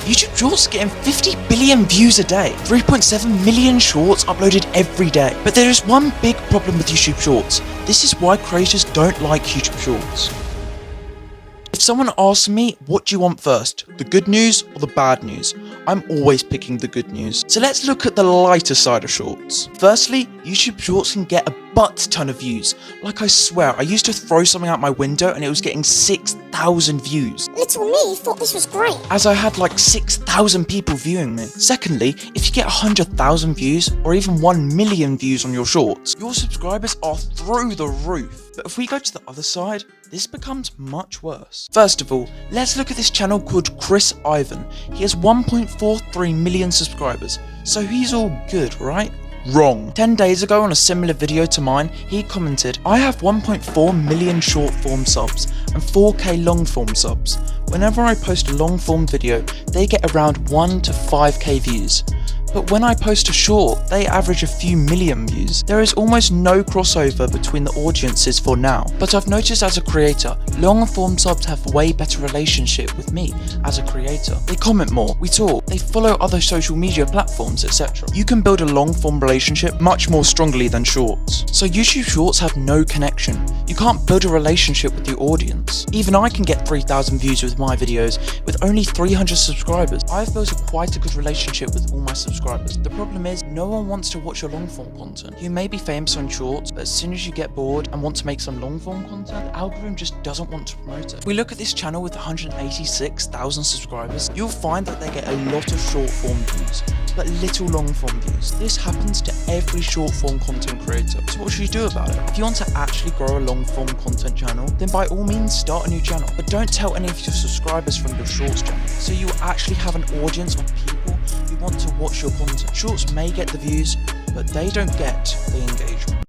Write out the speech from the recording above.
YouTube Shorts are getting 50 billion views a day, 3.7 million shorts uploaded every day. But there is one big problem with YouTube Shorts. This is why creators don't like YouTube Shorts. If someone asks me, what do you want first, the good news or the bad news? I'm always picking the good news. So let's look at the lighter side of shorts. Firstly, YouTube Shorts can get a butt ton of views. Like I swear, I used to throw something out my window and it was getting 6,000 views. Little me thought this was great, as I had like 6,000 people viewing me. Secondly, if you get 100,000 views or even 1 million views on your shorts, your subscribers are through the roof. But if we go to the other side, this becomes much worse. First of all, let's look at this channel called Chris Ivan. He has 1.43 million subscribers, so he's all good, right? Wrong. 10 days ago on a similar video to mine, he commented, I have 1.4 million short form subs and 4k long form subs. Whenever I post a long form video, they get around 1 to 5k views. But when I post a short, they average a few million views. There is almost no crossover between the audiences for now. But I've noticed as a creator, long form subs have way better relationship with me as a creator. They comment more, we talk, they follow other social media platforms, etc. You can build a long form relationship much more strongly than shorts. So YouTube Shorts have no connection. You can't build a relationship with the audience. Even I can get 3,000 views with my videos with only 300 subscribers. I've built quite a good relationship with all my subscribers. The problem is, no one wants to watch your long form content. You may be famous on shorts, but as soon as you get bored and want to make some long form content, the algorithm just doesn't want to promote it. If we look at this channel with 186,000 subscribers, you'll find that they get a lot of short form views, but little long form views. This happens to every short form content creator. So what should you do about it? If you want to actually grow a long form content channel, then by all means start a new channel, but don't tell any of your subscribers from your shorts channel. So you actually have an audience of people who want to watch your content. Shorts may get the views, but they don't get the engagement.